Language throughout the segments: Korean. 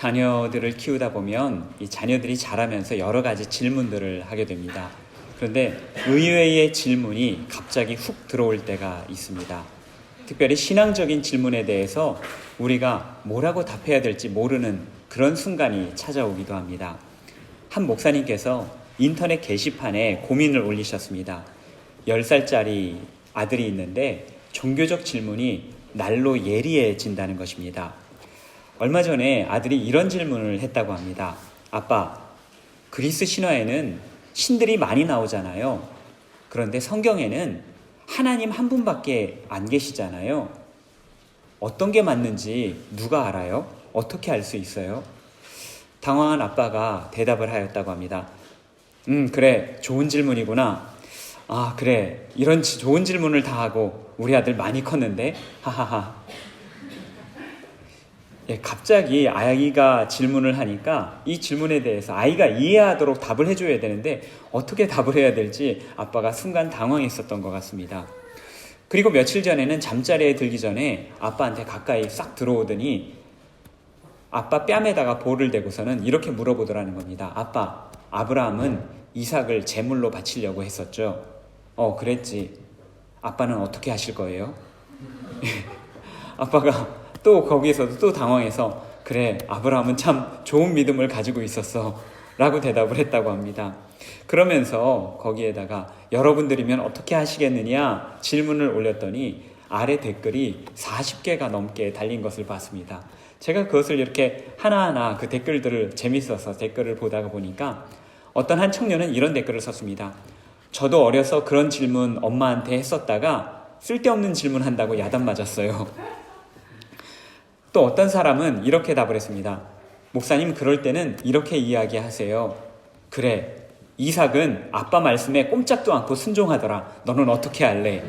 자녀들을 키우다 보면 이 자녀들이 자라면서 여러 가지 질문들을 하게 됩니다. 그런데 의외의 질문이 갑자기 훅 들어올 때가 있습니다. 특별히 신앙적인 질문에 대해서 우리가 뭐라고 답해야 될지 모르는 그런 순간이 찾아오기도 합니다. 한 목사님께서 인터넷 게시판에 고민을 올리셨습니다. 10살짜리 아들이 있는데 종교적 질문이 날로 예리해진다는 것입니다. 얼마 전에 아들이 이런 질문을 했다고 합니다. 아빠, 그리스 신화에는 신들이 많이 나오잖아요. 그런데 성경에는 하나님 한 분밖에 안 계시잖아요. 어떤 게 맞는지 누가 알아요? 어떻게 알 수 있어요? 당황한 아빠가 대답을 하였다고 합니다. 그래, 좋은 질문이구나. 아, 그래, 이런 좋은 질문을 다 하고 우리 아들 많이 컸는데? 하하하. 예, 갑자기 아이가 질문을 하니까 이 질문에 대해서 아이가 이해하도록 답을 해줘야 되는데 어떻게 답을 해야 될지 아빠가 순간 당황했었던 것 같습니다. 그리고 며칠 전에는 잠자리에 들기 전에 아빠한테 가까이 싹 들어오더니 아빠 뺨에다가 볼을 대고서는 이렇게 물어보더라는 겁니다. 아빠, 아브라함은 이삭을 제물로 바치려고 했었죠. 그랬지. 아빠는 어떻게 하실 거예요? 아빠가 또 거기에서도 또 당황해서 그래, 아브라함은 참 좋은 믿음을 가지고 있었어 라고 대답을 했다고 합니다. 그러면서 거기에다가 여러분들이면 어떻게 하시겠느냐 질문을 올렸더니 아래 댓글이 40개가 넘게 달린 것을 봤습니다. 제가 그것을 이렇게 하나하나 그 댓글들을 재밌어서 댓글을 보다가 보니까 어떤 한 청년은 이런 댓글을 썼습니다. 저도 어려서 그런 질문 엄마한테 했었다가 쓸데없는 질문 한다고 야단 맞았어요. 또 어떤 사람은 이렇게 답을 했습니다. 목사님, 그럴 때는 이렇게 이야기하세요. 그래, 이삭은 아빠 말씀에 꼼짝도 않고 순종하더라. 너는 어떻게 할래?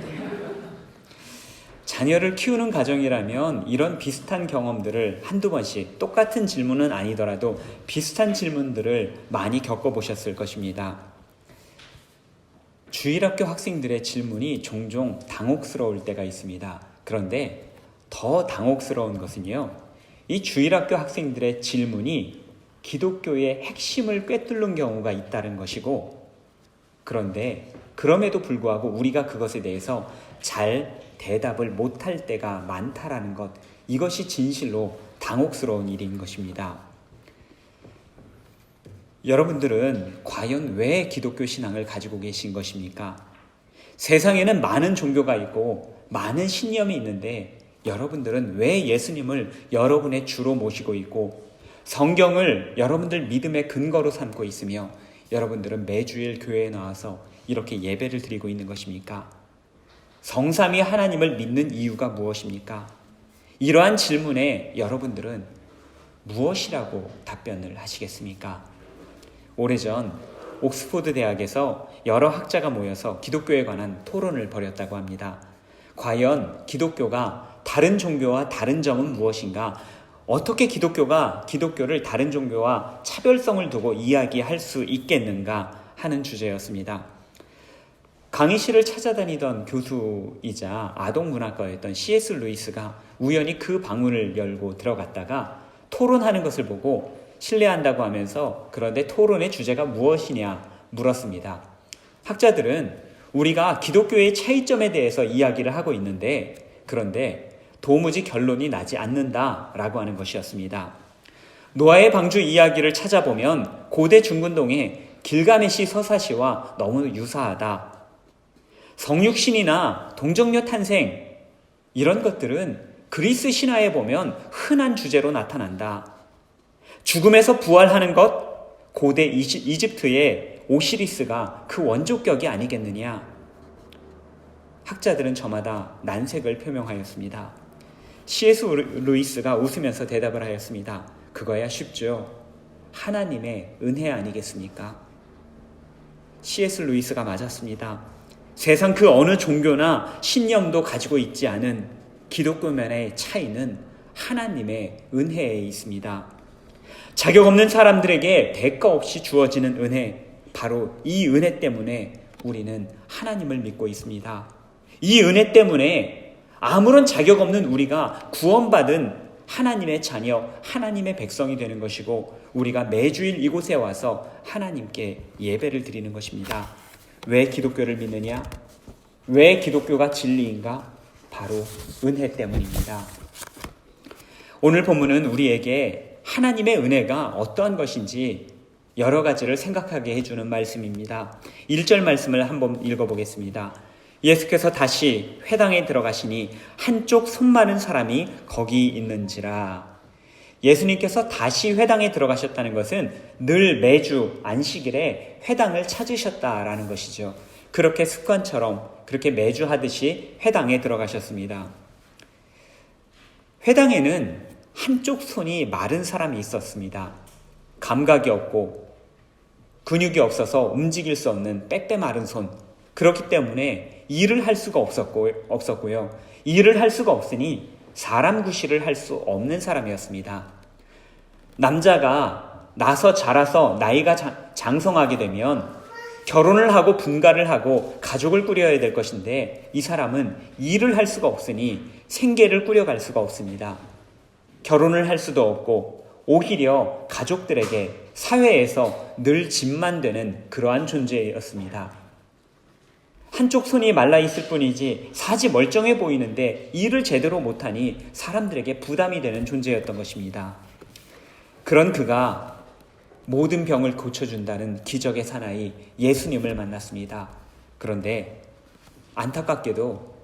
자녀를 키우는 가정이라면 이런 비슷한 경험들을 한두 번씩, 똑같은 질문은 아니더라도 비슷한 질문들을 많이 겪어보셨을 것입니다. 주일학교 학생들의 질문이 종종 당혹스러울 때가 있습니다. 그런데 더 당혹스러운 것은요, 이 주일학교 학생들의 질문이 기독교의 핵심을 꿰뚫는 경우가 있다는 것이고, 그런데 그럼에도 불구하고 우리가 그것에 대해서 잘 대답을 못할 때가 많다라는 것, 이것이 진실로 당혹스러운 일인 것입니다. 여러분들은 과연 왜 기독교 신앙을 가지고 계신 것입니까? 세상에는 많은 종교가 있고 많은 신념이 있는데 여러분들은 왜 예수님을 여러분의 주로 모시고 있고 성경을 여러분들 믿음의 근거로 삼고 있으며 여러분들은 매주일 교회에 나와서 이렇게 예배를 드리고 있는 것입니까? 성삼위 하나님을 믿는 이유가 무엇입니까? 이러한 질문에 여러분들은 무엇이라고 답변을 하시겠습니까? 오래전 옥스포드 대학에서 여러 학자가 모여서 기독교에 관한 토론을 벌였다고 합니다. 과연 기독교가 다른 종교와 다른 점은 무엇인가? 어떻게 기독교가 기독교를 다른 종교와 차별성을 두고 이야기할 수 있겠는가 하는 주제였습니다. 강의실을 찾아다니던 교수이자 아동문학가였던 C.S. 루이스가 우연히 그 방문을 열고 들어갔다가 토론하는 것을 보고 신뢰한다고 하면서 그런데 토론의 주제가 무엇이냐 물었습니다. 학자들은 우리가 기독교의 차이점에 대해서 이야기를 하고 있는데 그런데 도무지 결론이 나지 않는다라고 하는 것이었습니다. 노아의 방주 이야기를 찾아보면 고대 중근동의 길가메시 서사시와 너무 유사하다. 성육신이나 동정녀 탄생 이런 것들은 그리스 신화에 보면 흔한 주제로 나타난다. 죽음에서 부활하는 것, 고대 이집트의 오시리스가 그 원조격이 아니겠느냐. 학자들은 저마다 난색을 표명하였습니다. C.S. 루이스가 웃으면서 대답을 하였습니다. 그거야 쉽죠. 하나님의 은혜 아니겠습니까? C.S. 루이스가 맞았습니다. 세상 그 어느 종교나 신념도 가지고 있지 않은 기독교만의 차이는 하나님의 은혜에 있습니다. 자격 없는 사람들에게 대가 없이 주어지는 은혜, 바로 이 은혜 때문에 우리는 하나님을 믿고 있습니다. 이 은혜 때문에 아무런 자격 없는 우리가 구원받은 하나님의 자녀, 하나님의 백성이 되는 것이고 우리가 매주일 이곳에 와서 하나님께 예배를 드리는 것입니다. 왜 기독교를 믿느냐? 왜 기독교가 진리인가? 바로 은혜 때문입니다. 오늘 본문은 우리에게 하나님의 은혜가 어떠한 것인지 여러 가지를 생각하게 해주는 말씀입니다. 1절 말씀을 한번 읽어보겠습니다. 예수께서 다시 회당에 들어가시니 한쪽 손 많은 사람이 거기 있는지라. 예수님께서 다시 회당에 들어가셨다는 것은 늘 매주 안식일에 회당을 찾으셨다라는 것이죠. 그렇게 습관처럼 그렇게 매주 하듯이 회당에 들어가셨습니다. 회당에는 한쪽 손이 마른 사람이 있었습니다. 감각이 없고 근육이 없어서 움직일 수 없는 빼빼 마른 손. 그렇기 때문에 일을 할 수가 없었고요. 일을 할 수가 없으니 사람 구실을 할 수 없는 사람이었습니다. 남자가 나서 자라서 나이가 장성하게 되면 결혼을 하고 분가를 하고 가족을 꾸려야 될 것인데 이 사람은 일을 할 수가 없으니 생계를 꾸려갈 수가 없습니다. 결혼을 할 수도 없고 오히려 가족들에게 사회에서 늘 짐만 되는 그러한 존재였습니다. 한쪽 손이 말라 있을 뿐이지 사지 멀쩡해 보이는데 일을 제대로 못하니 사람들에게 부담이 되는 존재였던 것입니다. 그런 그가 모든 병을 고쳐준다는 기적의 사나이 예수님을 만났습니다. 그런데 안타깝게도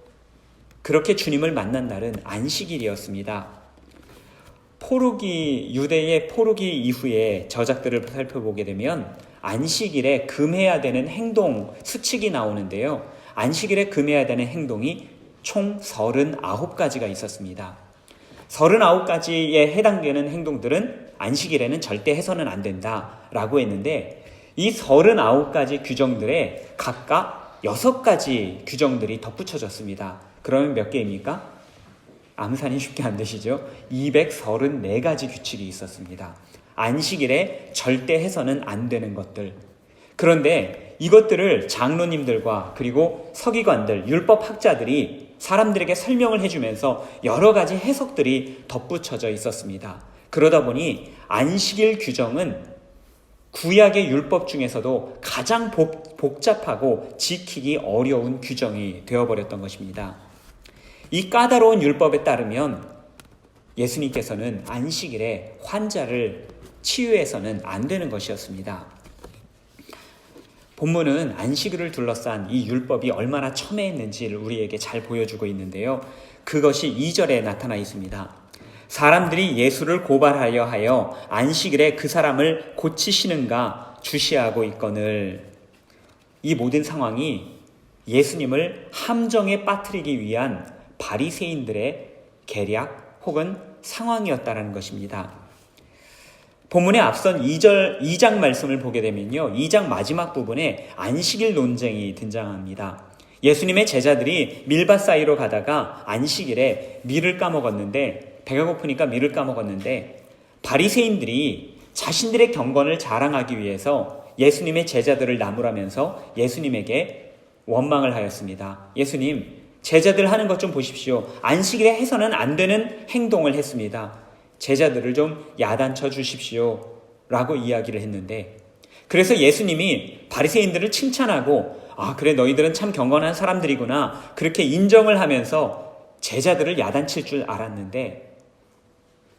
그렇게 주님을 만난 날은 안식일이었습니다. 유대의 포로기 이후에 저작들을 살펴보게 되면 안식일에 금해야 되는 행동 수칙이 나오는데요. 안식일에 금해야 되는 행동이 총 39가지가 있었습니다. 39가지에 해당되는 행동들은 안식일에는 절대 해서는 안 된다라고 했는데 이 39가지 규정들에 각각 6가지 규정들이 덧붙여졌습니다. 그러면 몇 개입니까? 암산이 쉽게 안 되시죠? 234가지 규칙이 있었습니다. 안식일에 절대 해서는 안 되는 것들. 그런데 이것들을 장로님들과 그리고 서기관들, 율법학자들이 사람들에게 설명을 해주면서 여러 가지 해석들이 덧붙여져 있었습니다. 그러다 보니 안식일 규정은 구약의 율법 중에서도 가장 복잡하고 지키기 어려운 규정이 되어버렸던 것입니다. 이 까다로운 율법에 따르면 예수님께서는 안식일에 환자를 치유해서는 안 되는 것이었습니다. 본문은 안식일을 둘러싼 이 율법이 얼마나 첨예했는지를 우리에게 잘 보여주고 있는데요. 그것이 2절에 나타나 있습니다. 사람들이 예수를 고발하여 하여 안식일에 그 사람을 고치시는가 주시하고 있거늘. 이 모든 상황이 예수님을 함정에 빠뜨리기 위한 바리새인들의 계략 혹은 상황이었다라는 것입니다. 본문에 앞선 2장 말씀을 보게 되면요. 2장 마지막 부분에 안식일 논쟁이 등장합니다. 예수님의 제자들이 밀밭 사이로 가다가 안식일에 밀을 까먹었는데 배가 고프니까 밀을 까먹었는데 바리새인들이 자신들의 경건을 자랑하기 위해서 예수님의 제자들을 나무라면서 예수님에게 원망을 하였습니다. 예수님, 제자들 하는 것 좀 보십시오. 안식일에 해서는 안 되는 행동을 했습니다. 제자들을 좀 야단쳐 주십시오 라고 이야기를 했는데 그래서 예수님이 바리새인들을 칭찬하고 그래 너희들은 참 경건한 사람들이구나 그렇게 인정을 하면서 제자들을 야단칠 줄 알았는데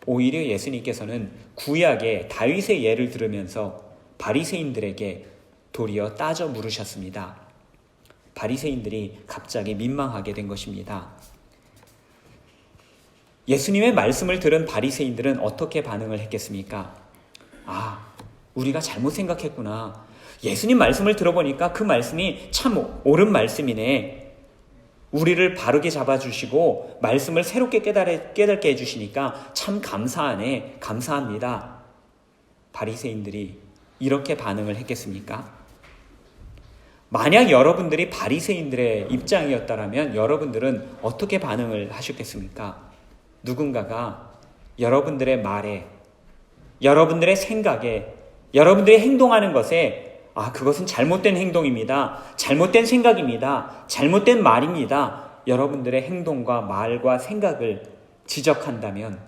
오히려 예수님께서는 구약의 다윗의 예를 들으면서 바리새인들에게 도리어 따져 물으셨습니다. 바리새인들이 갑자기 민망하게 된 것입니다. 예수님의 말씀을 들은 바리새인들은 어떻게 반응을 했겠습니까? 우리가 잘못 생각했구나. 예수님 말씀을 들어보니까 그 말씀이 참 옳은 말씀이네. 우리를 바르게 잡아주시고 말씀을 새롭게 깨닫게 해주시니까 참 감사하네. 감사합니다. 바리새인들이 이렇게 반응을 했겠습니까? 만약 여러분들이 바리새인들의 입장이었다면 여러분들은 어떻게 반응을 하셨겠습니까? 누군가가 여러분들의 말에, 여러분들의 생각에, 여러분들이 행동하는 것에 그것은 잘못된 행동입니다. 잘못된 생각입니다. 잘못된 말입니다. 여러분들의 행동과 말과 생각을 지적한다면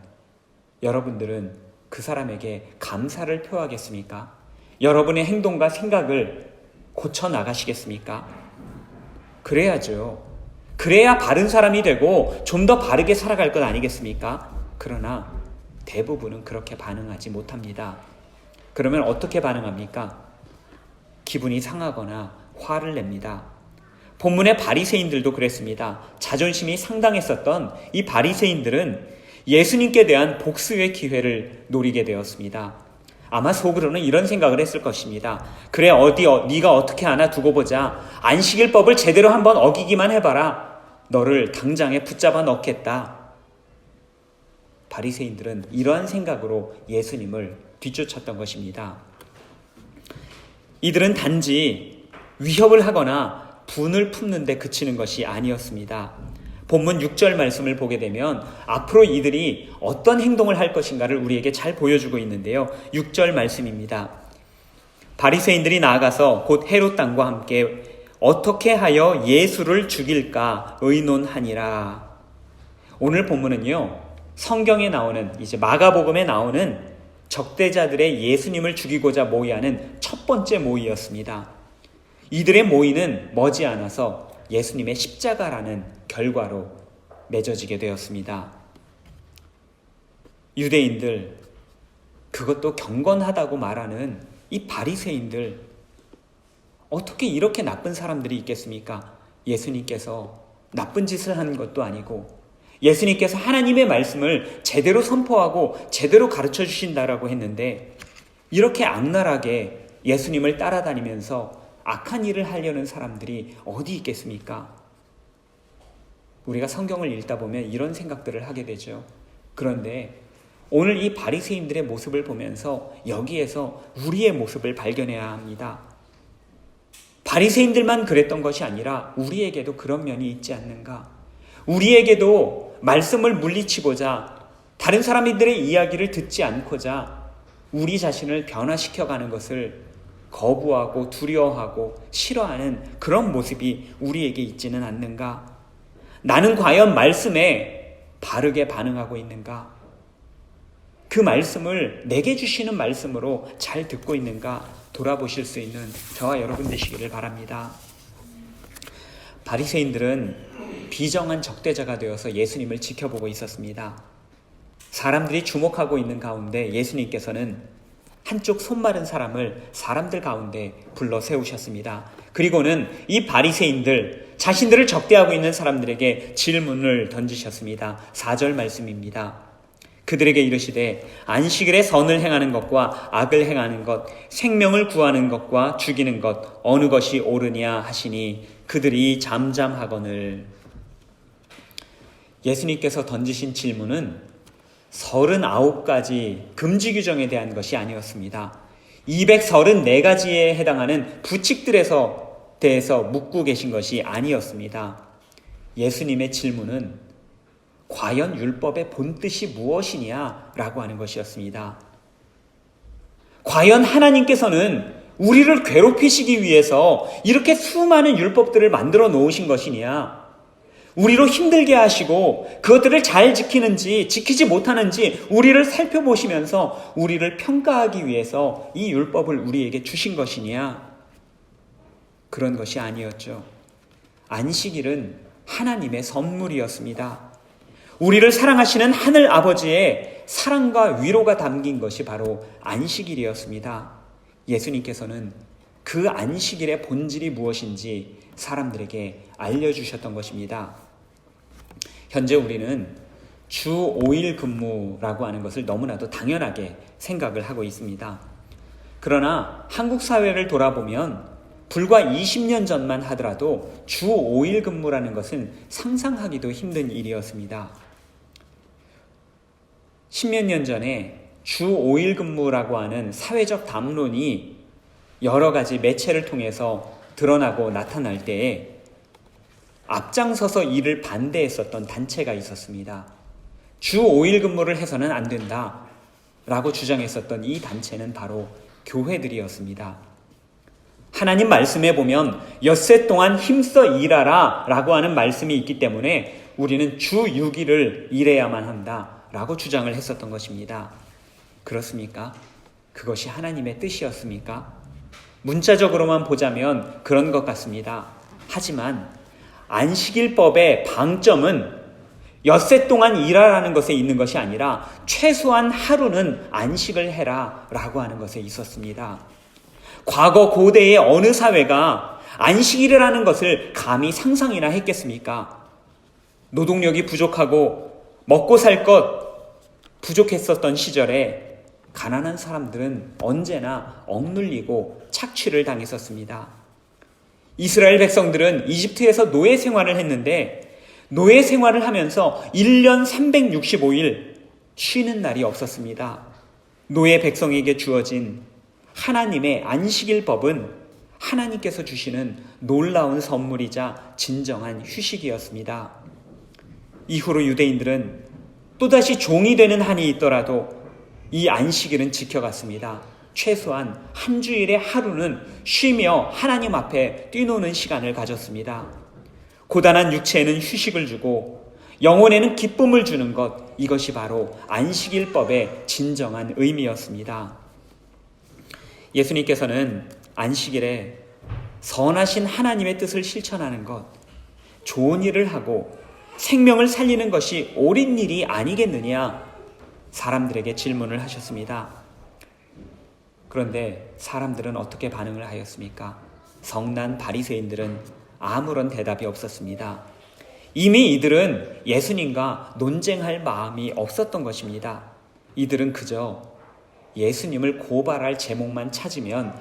여러분들은 그 사람에게 감사를 표하겠습니까? 여러분의 행동과 생각을 고쳐 나가시겠습니까? 그래야죠. 그래야 바른 사람이 되고 좀 더 바르게 살아갈 것 아니겠습니까? 그러나 대부분은 그렇게 반응하지 못합니다. 그러면 어떻게 반응합니까? 기분이 상하거나 화를 냅니다. 본문의 바리새인들도 그랬습니다. 자존심이 상당했었던 이 바리새인들은 예수님께 대한 복수의 기회를 노리게 되었습니다. 아마 속으로는 이런 생각을 했을 것입니다. 그래, 네가 어떻게 하나 두고 보자. 안식일법을 제대로 한번 어기기만 해봐라. 너를 당장에 붙잡아 넣겠다. 바리새인들은 이러한 생각으로 예수님을 뒤쫓았던 것입니다. 이들은 단지 위협을 하거나 분을 품는 데 그치는 것이 아니었습니다. 본문 6절 말씀을 보게 되면 앞으로 이들이 어떤 행동을 할 것인가를 우리에게 잘 보여주고 있는데요. 6절 말씀입니다. 바리새인들이 나아가서 곧 헤롯 당과 함께 어떻게 하여 예수를 죽일까 의논하니라. 오늘 본문은요, 성경에 나오는, 이제 마가복음에 나오는 적대자들의 예수님을 죽이고자 모의하는 첫 번째 모의였습니다. 이들의 모의는 머지않아서 예수님의 십자가라는 결과로 맺어지게 되었습니다. 유대인들, 그것도 경건하다고 말하는 이 바리새인들, 어떻게 이렇게 나쁜 사람들이 있겠습니까? 예수님께서 나쁜 짓을 하는 것도 아니고 예수님께서 하나님의 말씀을 제대로 선포하고 제대로 가르쳐 주신다라고 했는데 이렇게 악랄하게 예수님을 따라다니면서 악한 일을 하려는 사람들이 어디 있겠습니까? 우리가 성경을 읽다 보면 이런 생각들을 하게 되죠. 그런데 오늘 이 바리새인들의 모습을 보면서 여기에서 우리의 모습을 발견해야 합니다. 바리새인들만 그랬던 것이 아니라 우리에게도 그런 면이 있지 않는가? 우리에게도 말씀을 물리치고자 다른 사람들의 이야기를 듣지 않고자 우리 자신을 변화시켜가는 것을 거부하고 두려워하고 싫어하는 그런 모습이 우리에게 있지는 않는가? 나는 과연 말씀에 바르게 반응하고 있는가? 그 말씀을 내게 주시는 말씀으로 잘 듣고 있는가? 돌아보실 수 있는 저와 여러분 되시기를 바랍니다. 바리새인들은 비정한 적대자가 되어서 예수님을 지켜보고 있었습니다. 사람들이 주목하고 있는 가운데 예수님께서는 한쪽 손마른 사람을 사람들 가운데 불러 세우셨습니다. 그리고는 이 바리새인들, 자신들을 적대하고 있는 사람들에게 질문을 던지셨습니다. 4절 말씀입니다. 그들에게 이르시되 안식일에 선을 행하는 것과 악을 행하는 것, 생명을 구하는 것과 죽이는 것 어느 것이 옳으냐 하시니 그들이 잠잠하거늘. 예수님께서 던지신 질문은 39가지 금지 규정에 대한 것이 아니었습니다. 234가지에 해당하는 부칙들에서 대해서 묻고 계신 것이 아니었습니다. 예수님의 질문은 과연 율법의 본뜻이 무엇이냐 라고 하는 것이었습니다. 과연 하나님께서는 우리를 괴롭히시기 위해서 이렇게 수많은 율법들을 만들어 놓으신 것이냐, 우리로 힘들게 하시고 그것들을 잘 지키는지 지키지 못하는지 우리를 살펴보시면서 우리를 평가하기 위해서 이 율법을 우리에게 주신 것이냐? 그런 것이 아니었죠. 안식일은 하나님의 선물이었습니다. 우리를 사랑하시는 하늘 아버지의 사랑과 위로가 담긴 것이 바로 안식일이었습니다. 예수님께서는 그 안식일의 본질이 무엇인지 사람들에게 알려주셨던 것입니다. 현재 우리는 주 5일 근무라고 하는 것을 너무나도 당연하게 생각을 하고 있습니다. 그러나 한국 사회를 돌아보면 불과 20년 전만 하더라도 주 5일 근무라는 것은 상상하기도 힘든 일이었습니다. 10몇 년 전에 주 5일 근무라고 하는 사회적 담론이 여러 가지 매체를 통해서 드러나고 나타날 때에 앞장서서 이를 반대했었던 단체가 있었습니다. 주 5일 근무를 해서는 안 된다 라고 주장했었던 이 단체는 바로 교회들이었습니다. 하나님 말씀에 보면 엿새 동안 힘써 일하라 라고 하는 말씀이 있기 때문에 우리는 주 6일을 일해야만 한다 라고 주장을 했었던 것입니다. 그렇습니까? 그것이 하나님의 뜻이었습니까? 문자적으로만 보자면 그런 것 같습니다. 하지만 안식일법의 방점은 엿새 동안 일하라는 것에 있는 것이 아니라 최소한 하루는 안식을 해라 라고 하는 것에 있었습니다. 과거 고대의 어느 사회가 안식일이라는 것을 감히 상상이나 했겠습니까? 노동력이 부족하고 먹고 살 것 부족했었던 시절에 가난한 사람들은 언제나 억눌리고 착취를 당했었습니다. 이스라엘 백성들은 이집트에서 노예 생활을 했는데 노예 생활을 하면서 1년 365일 쉬는 날이 없었습니다. 노예 백성에게 주어진 하나님의 안식일법은 하나님께서 주시는 놀라운 선물이자 진정한 휴식이었습니다. 이후로 유대인들은 또다시 종이 되는 한이 있더라도 이 안식일은 지켜갔습니다. 최소한 한 주일에 하루는 쉬며 하나님 앞에 뛰노는 시간을 가졌습니다. 고단한 육체에는 휴식을 주고 영혼에는 기쁨을 주는 것, 이것이 바로 안식일법의 진정한 의미였습니다. 예수님께서는 안식일에 선하신 하나님의 뜻을 실천하는 것, 좋은 일을 하고 생명을 살리는 것이 옳은 일이 아니겠느냐 사람들에게 질문을 하셨습니다. 그런데 사람들은 어떻게 반응을 하였습니까? 성난 바리새인들은 아무런 대답이 없었습니다. 이미 이들은 예수님과 논쟁할 마음이 없었던 것입니다. 이들은 그저 예수님을 고발할 제목만 찾으면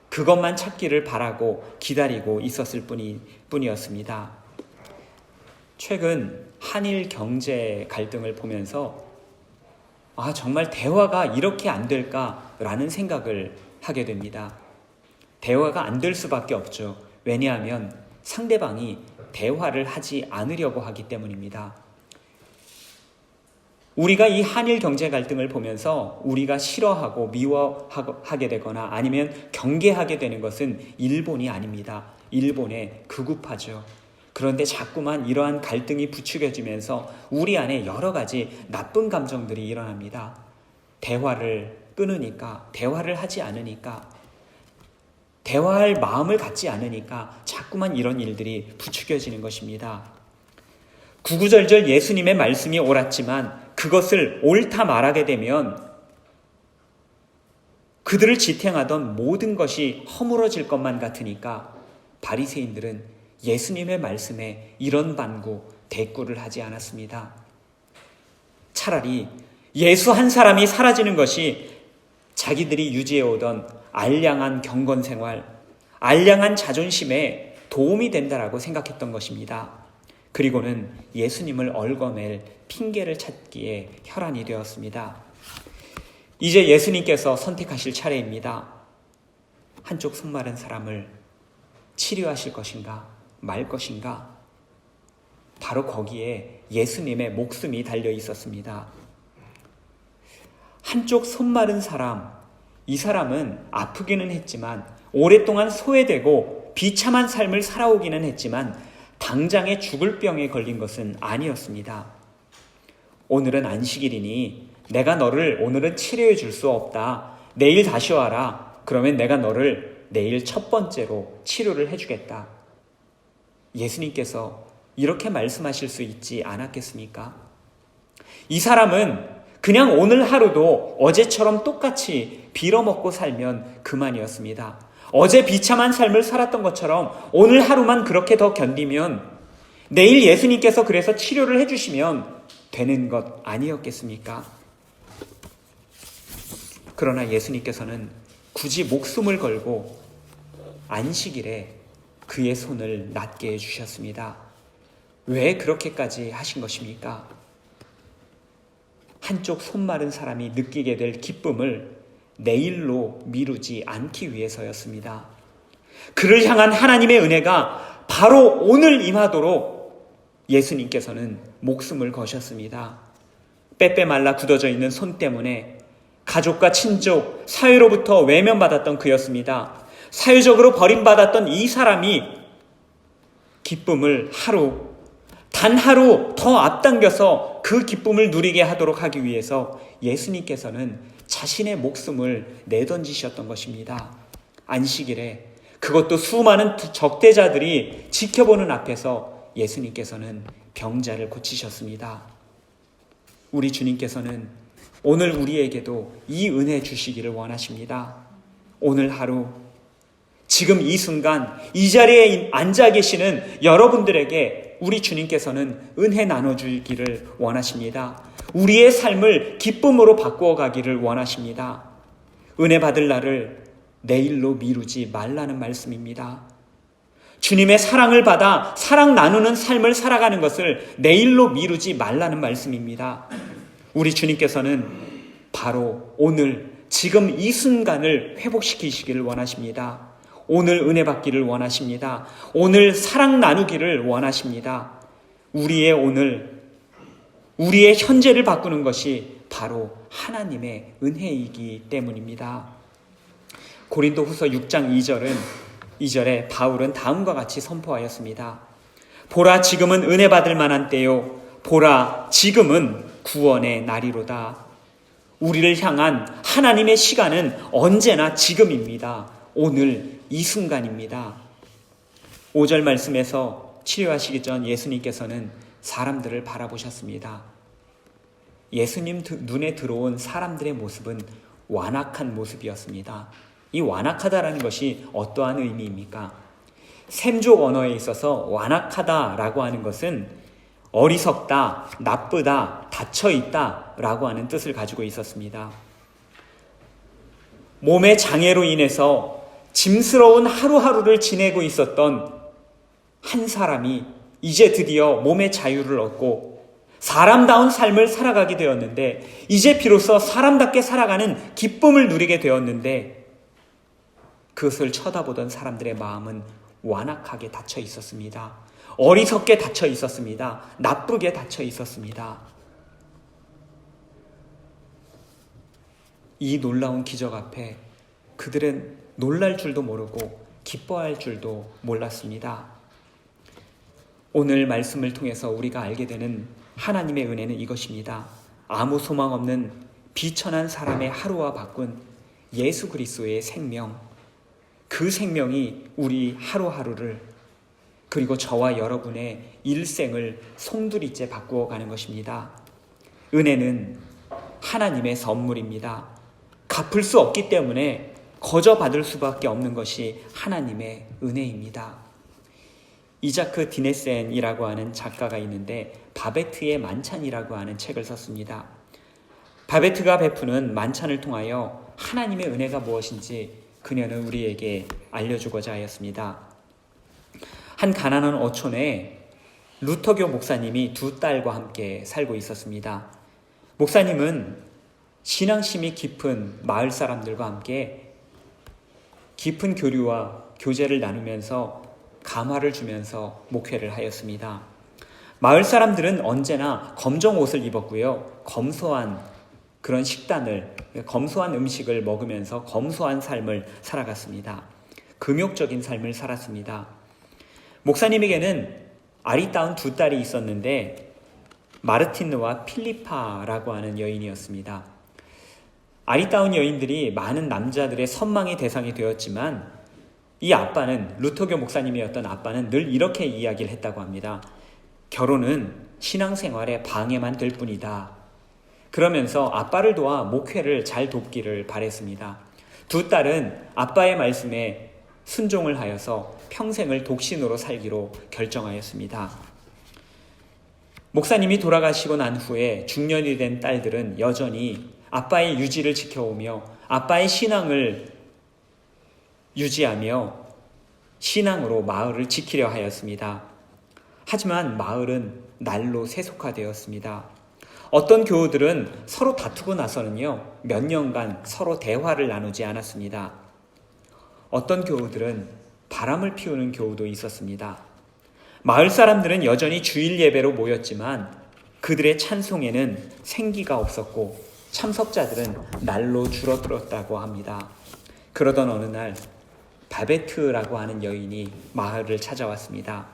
그것만 찾기를 바라고 기다리고 있었을 뿐이었습니다. 최근 한일 경제 갈등을 보면서 정말 대화가 이렇게 안 될까라는 생각을 하게 됩니다. 대화가 안 될 수밖에 없죠. 왜냐하면 상대방이 대화를 하지 않으려고 하기 때문입니다. 우리가 이 한일 경제 갈등을 보면서 우리가 싫어하고 미워하게 되거나 아니면 경계하게 되는 것은 일본이 아닙니다. 일본에 극우파죠. 그런데 자꾸만 이러한 갈등이 부추겨지면서 우리 안에 여러 가지 나쁜 감정들이 일어납니다. 대화를 끊으니까, 대화를 하지 않으니까, 대화할 마음을 갖지 않으니까 자꾸만 이런 일들이 부추겨지는 것입니다. 구구절절 예수님의 말씀이 옳았지만 그것을 옳다 말하게 되면 그들을 지탱하던 모든 것이 허물어질 것만 같으니까 바리새인들은 예수님의 말씀에 이런 반구, 대꾸를 하지 않았습니다. 차라리 예수 한 사람이 사라지는 것이 자기들이 유지해오던 알량한 경건생활, 알량한 자존심에 도움이 된다라고 생각했던 것입니다. 그리고는 예수님을 얽어낼 핑계를 찾기에 혈안이 되었습니다. 이제 예수님께서 선택하실 차례입니다. 한쪽 손 마른 사람을 치료하실 것인가 말 것인가? 바로 거기에 예수님의 목숨이 달려 있었습니다. 한쪽 손 마른 사람, 이 사람은 아프기는 했지만 오랫동안 소외되고 비참한 삶을 살아오기는 했지만 당장에 죽을 병에 걸린 것은 아니었습니다. 오늘은 안식일이니 내가 너를 오늘은 치료해 줄 수 없다. 내일 다시 와라. 그러면 내가 너를 내일 첫 번째로 치료를 해주겠다. 예수님께서 이렇게 말씀하실 수 있지 않았겠습니까? 이 사람은 그냥 오늘 하루도 어제처럼 똑같이 빌어먹고 살면 그만이었습니다. 어제 비참한 삶을 살았던 것처럼 오늘 하루만 그렇게 더 견디면 내일 예수님께서 그래서 치료를 해주시면 되는 것 아니었겠습니까? 그러나 예수님께서는 굳이 목숨을 걸고 안식일에 그의 손을 낫게 해주셨습니다. 왜 그렇게까지 하신 것입니까? 한쪽 손 마른 사람이 느끼게 될 기쁨을 내일로 미루지 않기 위해서였습니다. 그를 향한 하나님의 은혜가 바로 오늘 임하도록 예수님께서는 목숨을 거셨습니다. 빼빼 말라 굳어져 있는 손 때문에 가족과 친족, 사회로부터 외면받았던 그였습니다. 사회적으로 버림받았던 이 사람이 기쁨을 하루, 단 하루 더 앞당겨서 그 기쁨을 누리게 하도록 하기 위해서 예수님께서는 자신의 목숨을 내던지셨던 것입니다. 안식일에, 그것도 수많은 적대자들이 지켜보는 앞에서 예수님께서는 병자를 고치셨습니다. 우리 주님께서는 오늘 우리에게도 이 은혜 주시기를 원하십니다. 오늘 하루, 지금 이 순간 이 자리에 앉아 계시는 여러분들에게 우리 주님께서는 은혜 나눠주기를 원하십니다. 우리의 삶을 기쁨으로 바꾸어 가기를 원하십니다. 은혜 받을 날을 내일로 미루지 말라는 말씀입니다. 주님의 사랑을 받아 사랑 나누는 삶을 살아가는 것을 내일로 미루지 말라는 말씀입니다. 우리 주님께서는 바로 오늘 지금 이 순간을 회복시키시기를 원하십니다. 오늘 은혜 받기를 원하십니다. 오늘 사랑 나누기를 원하십니다. 우리의 오늘, 우리의 현재를 바꾸는 것이 바로 하나님의 은혜이기 때문입니다. 고린도후서 6장 2절에 바울은 다음과 같이 선포하였습니다. 보라, 지금은 은혜 받을 만한 때요. 보라, 지금은 구원의 날이로다. 우리를 향한 하나님의 시간은 언제나 지금입니다. 오늘 이 순간입니다. 5절 말씀에서 치료하시기 전 예수님께서는 사람들을 바라보셨습니다. 예수님 눈에 들어온 사람들의 모습은 완악한 모습이었습니다. 이 완악하다라는 것이 어떠한 의미입니까? 셈족 언어에 있어서 완악하다라고 하는 것은 어리석다, 나쁘다, 닫혀있다 라고 하는 뜻을 가지고 있었습니다. 몸의 장애로 인해서 짐스러운 하루하루를 지내고 있었던 한 사람이 이제 드디어 몸의 자유를 얻고 사람다운 삶을 살아가게 되었는데, 이제 비로소 사람답게 살아가는 기쁨을 누리게 되었는데, 그것을 쳐다보던 사람들의 마음은 완악하게 닫혀 있었습니다. 어리석게 닫혀 있었습니다. 나쁘게 닫혀 있었습니다. 이 놀라운 기적 앞에 그들은 놀랄 줄도 모르고 기뻐할 줄도 몰랐습니다. 오늘 말씀을 통해서 우리가 알게 되는 하나님의 은혜는 이것입니다. 아무 소망 없는 비천한 사람의 하루와 바꾼 예수 그리스도의 생명, 그 생명이 우리 하루하루를, 그리고 저와 여러분의 일생을 송두리째 바꾸어 가는 것입니다. 은혜는 하나님의 선물입니다. 갚을 수 없기 때문에 거저 받을 수밖에 없는 것이 하나님의 은혜입니다. 이자크 디네센이라고 하는 작가가 있는데 바베트의 만찬이라고 하는 책을 썼습니다. 바베트가 베푸는 만찬을 통하여 하나님의 은혜가 무엇인지 그녀는 우리에게 알려주고자 하였습니다. 한 가난한 어촌에 루터교 목사님이 두 딸과 함께 살고 있었습니다. 목사님은 신앙심이 깊은 마을 사람들과 함께 깊은 교류와 교제를 나누면서 감화를 주면서 목회를 하였습니다. 마을 사람들은 언제나 검정 옷을 입었고요. 검소한 그런 식단을, 검소한 음식을 먹으면서 검소한 삶을 살아갔습니다. 금욕적인 삶을 살았습니다. 목사님에게는 아리따운 두 딸이 있었는데 마르티느와 필리파라고 하는 여인이었습니다. 아리따운 여인들이 많은 남자들의 선망의 대상이 되었지만 이 아빠는, 루터교 목사님이었던 아빠는 늘 이렇게 이야기를 했다고 합니다. 결혼은 신앙생활의 방해만 될 뿐이다. 그러면서 아빠를 도와 목회를 잘 돕기를 바랬습니다. 두 딸은 아빠의 말씀에 순종을 하여서 평생을 독신으로 살기로 결정하였습니다. 목사님이 돌아가시고 난 후에 중년이 된 딸들은 여전히 아빠의 유지를 지켜오며 아빠의 신앙을 유지하며 신앙으로 마을을 지키려 하였습니다. 하지만 마을은 날로 세속화되었습니다. 어떤 교우들은 서로 다투고 나서는요, 몇 년간 서로 대화를 나누지 않았습니다. 어떤 교우들은 바람을 피우는 교우도 있었습니다. 마을 사람들은 여전히 주일 예배로 모였지만 그들의 찬송에는 생기가 없었고 참석자들은 날로 줄어들었다고 합니다. 그러던 어느 날 바베트라고 하는 여인이 마을을 찾아왔습니다.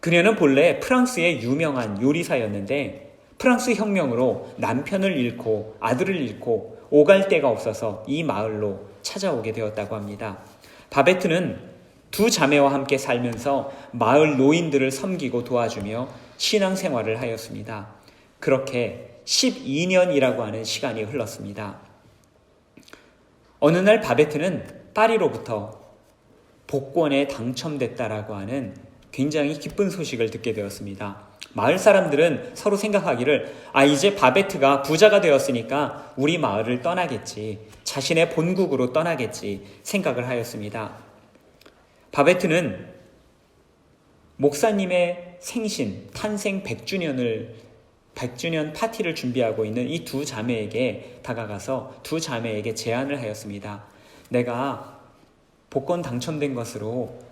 그녀는 본래 프랑스의 유명한 요리사였는데 프랑스 혁명으로 남편을 잃고 아들을 잃고 오갈 데가 없어서 이 마을로 찾아오게 되었다고 합니다. 바베트는 두 자매와 함께 살면서 마을 노인들을 섬기고 도와주며 신앙생활을 하였습니다. 그렇게 12년이라고 하는 시간이 흘렀습니다. 어느 날 바베트는 파리로부터 복권에 당첨됐다라고 하는 굉장히 기쁜 소식을 듣게 되었습니다. 마을 사람들은 서로 생각하기를 이제 바베트가 부자가 되었으니까 우리 마을을 떠나겠지, 자신의 본국으로 떠나겠지 생각을 하였습니다. 바베트는 목사님의 생신, 탄생 100주년 파티를 준비하고 있는 이 두 자매에게 다가가서 두 자매에게 제안을 하였습니다. 내가 복권 당첨된 것으로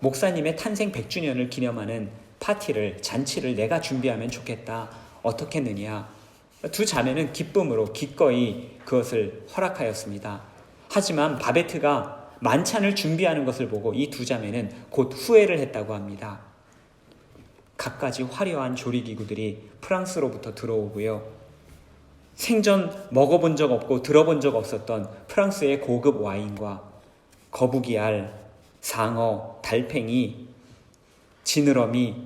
목사님의 탄생 100주년을 기념하는 파티를, 잔치를 내가 준비하면 좋겠다. 어떻겠느냐? 두 자매는 기쁨으로 기꺼이 그것을 허락하였습니다. 하지만 바베트가 만찬을 준비하는 것을 보고 이 두 자매는 곧 후회를 했다고 합니다. 갖가지 화려한 조리기구들이 프랑스로부터 들어오고요. 생전 먹어본 적 없고 들어본 적 없었던 프랑스의 고급 와인과 거북이알, 상어, 달팽이, 지느러미,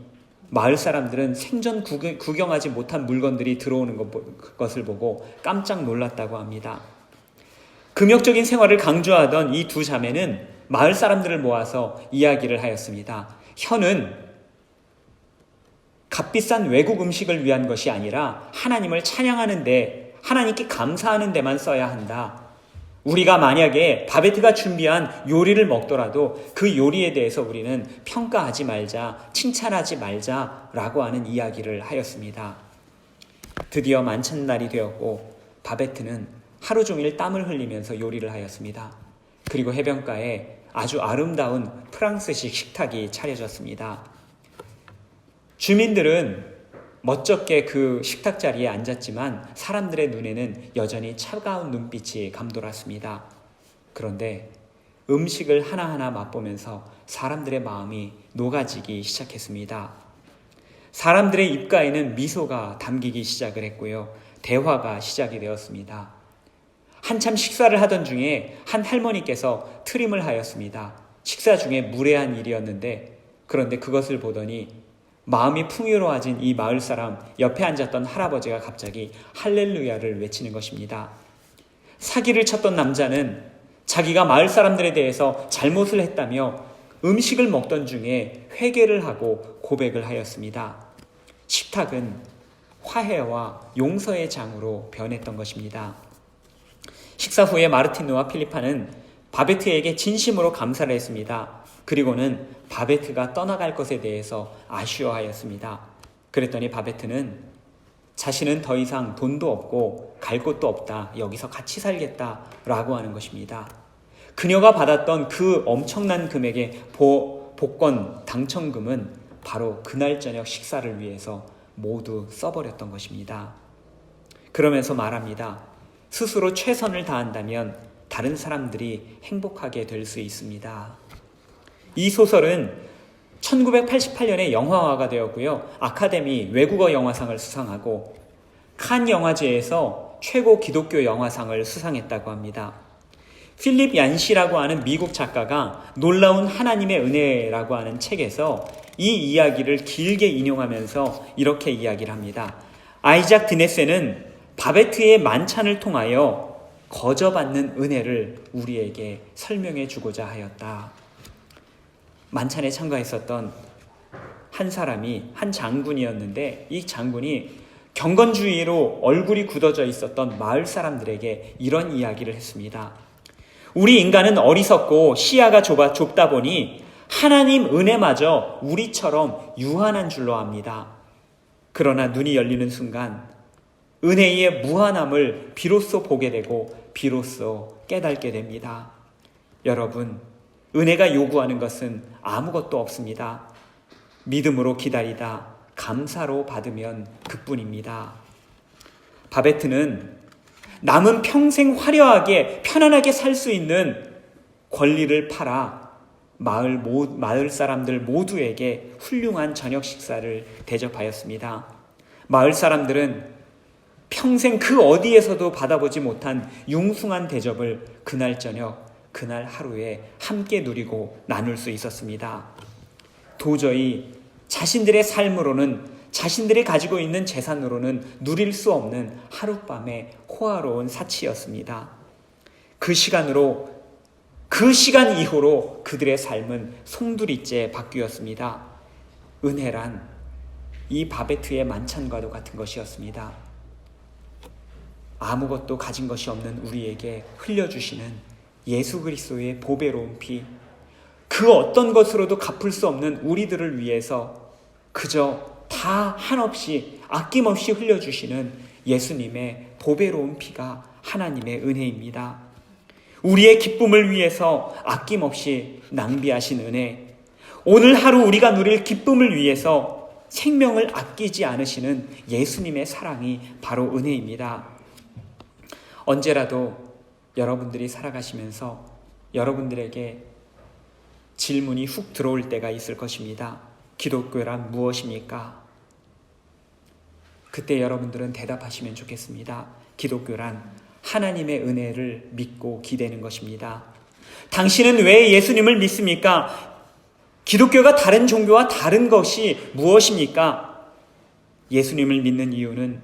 마을 사람들은 생전 구경하지 못한 물건들이 들어오는 것을 보고 깜짝 놀랐다고 합니다. 금욕적인 생활을 강조하던 이 두 자매는 마을 사람들을 모아서 이야기를 하였습니다. 혀는 값비싼 외국 음식을 위한 것이 아니라 하나님을 찬양하는 데, 하나님께 감사하는 데만 써야 한다. 우리가 만약에 바베트가 준비한 요리를 먹더라도 그 요리에 대해서 우리는 평가하지 말자, 칭찬하지 말자라고 하는 이야기를 하였습니다. 드디어 만찬날이 되었고 바베트는 하루 종일 땀을 흘리면서 요리를 하였습니다. 그리고 해변가에 아주 아름다운 프랑스식 식탁이 차려졌습니다. 주민들은 멋쩍게 그 식탁 자리에 앉았지만 사람들의 눈에는 여전히 차가운 눈빛이 감돌았습니다. 그런데 음식을 하나하나 맛보면서 사람들의 마음이 녹아지기 시작했습니다. 사람들의 입가에는 미소가 담기기 시작을 했고요. 대화가 시작이 되었습니다. 한참 식사를 하던 중에 한 할머니께서 트림을 하였습니다. 식사 중에 무례한 일이었는데 그런데 그것을 보더니 마음이 풍요로워진 이 마을 사람 옆에 앉았던 할아버지가 갑자기 할렐루야를 외치는 것입니다. 사기를 쳤던 남자는 자기가 마을 사람들에 대해서 잘못을 했다며 음식을 먹던 중에 회개를 하고 고백을 하였습니다. 식탁은 화해와 용서의 장으로 변했던 것입니다. 식사 후에 마르티누와 필리파는 바베트에게 진심으로 감사를 했습니다. 그리고는 바베트가 떠나갈 것에 대해서 아쉬워하였습니다. 그랬더니 바베트는 자신은 더 이상 돈도 없고 갈 곳도 없다. 여기서 같이 살겠다라고 하는 것입니다. 그녀가 받았던 그 엄청난 금액의 복권 당첨금은 바로 그날 저녁 식사를 위해서 모두 써버렸던 것입니다. 그러면서 말합니다. 스스로 최선을 다한다면 다른 사람들이 행복하게 될 수 있습니다. 이 소설은 1988년에 영화화가 되었고요. 아카데미 외국어 영화상을 수상하고 칸 영화제에서 최고 기독교 영화상을 수상했다고 합니다. 필립 얀시라고 하는 미국 작가가 놀라운 하나님의 은혜라고 하는 책에서 이 이야기를 길게 인용하면서 이렇게 이야기를 합니다. 아이작 드네세는 바베트의 만찬을 통하여 거저받는 은혜를 우리에게 설명해 주고자 하였다. 만찬에 참가했었던 한 사람이 한 장군이었는데 이 장군이 경건주의로 얼굴이 굳어져 있었던 마을 사람들에게 이런 이야기를 했습니다. 우리 인간은 어리석고 시야가 좁다 보니 하나님 은혜마저 우리처럼 유한한 줄로 압니다. 그러나 눈이 열리는 순간 은혜의 무한함을 비로소 보게 되고 비로소 깨닫게 됩니다. 여러분, 은혜가 요구하는 것은 아무것도 없습니다. 믿음으로 기다리다 감사로 받으면 그뿐입니다. 바베트는 남은 평생 화려하게 편안하게 살 수 있는 권리를 팔아 마을 사람들 모두에게 훌륭한 저녁 식사를 대접하였습니다. 마을 사람들은 평생 그 어디에서도 받아보지 못한 융숭한 대접을 그날 저녁, 그날 하루에 함께 누리고 나눌 수 있었습니다. 도저히 자신들의 삶으로는, 자신들이 가지고 있는 재산으로는 누릴 수 없는 하룻밤의 호화로운 사치였습니다. 그 시간 이후로 그들의 삶은 송두리째 바뀌었습니다. 은혜란 이 바베트의 만찬과도 같은 것이었습니다. 아무것도 가진 것이 없는 우리에게 흘려주시는 예수 그리스도의 보배로운 피, 그 어떤 것으로도 갚을 수 없는 우리들을 위해서 그저 다 한없이 아낌없이 흘려주시는 예수님의 보배로운 피가 하나님의 은혜입니다. 우리의 기쁨을 위해서 아낌없이 낭비하신 은혜, 오늘 하루 우리가 누릴 기쁨을 위해서 생명을 아끼지 않으시는 예수님의 사랑이 바로 은혜입니다. 언제라도 여러분들이 살아가시면서 여러분들에게 질문이 훅 들어올 때가 있을 것입니다. 기독교란 무엇입니까? 그때 여러분들은 대답하시면 좋겠습니다. 기독교란 하나님의 은혜를 믿고 기대는 것입니다. 당신은 왜 예수님을 믿습니까? 기독교가 다른 종교와 다른 것이 무엇입니까? 예수님을 믿는 이유는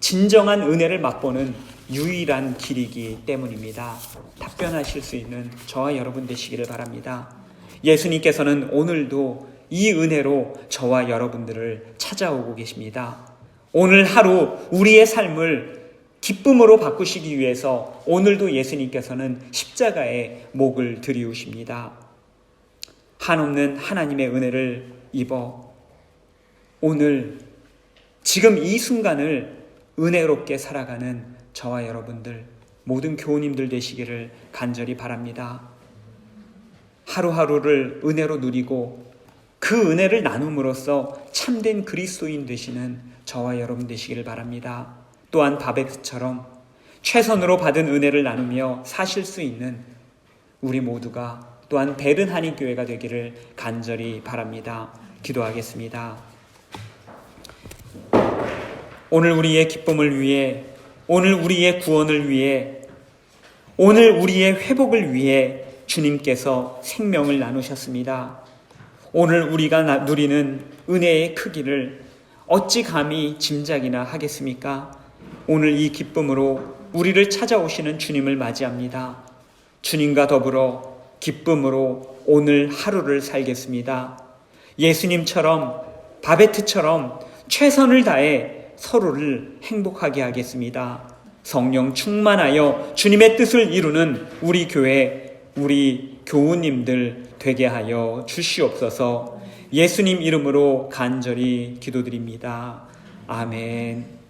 진정한 은혜를 맛보는 유일한 길이기 때문입니다. 답변하실 수 있는 저와 여러분 되시기를 바랍니다. 예수님께서는 오늘도 이 은혜로 저와 여러분들을 찾아오고 계십니다. 오늘 하루 우리의 삶을 기쁨으로 바꾸시기 위해서 오늘도 예수님께서는 십자가에 목을 들이우십니다. 한없는 하나님의 은혜를 입어 오늘 지금 이 순간을 은혜롭게 살아가는 저와 여러분들, 모든 교우님들 되시기를 간절히 바랍니다. 하루하루를 은혜로 누리고 그 은혜를 나눔으로써 참된 그리스도인 되시는 저와 여러분 되시기를 바랍니다. 또한 바베트처럼 최선으로 받은 은혜를 나누며 사실 수 있는 우리 모두가 또한 베른 한인교회가 되기를 간절히 바랍니다. 기도하겠습니다. 오늘 우리의 기쁨을 위해, 오늘 우리의 구원을 위해, 오늘 우리의 회복을 위해 주님께서 생명을 나누셨습니다. 오늘 우리가 누리는 은혜의 크기를 어찌 감히 짐작이나 하겠습니까? 오늘 이 기쁨으로 우리를 찾아오시는 주님을 맞이합니다. 주님과 더불어 기쁨으로 오늘 하루를 살겠습니다. 예수님처럼, 바베트처럼 최선을 다해 서로를 행복하게 하겠습니다. 성령 충만하여 주님의 뜻을 이루는 우리 교회, 우리 교우님들 되게 하여 주시옵소서. 예수님 이름으로 간절히 기도드립니다. 아멘.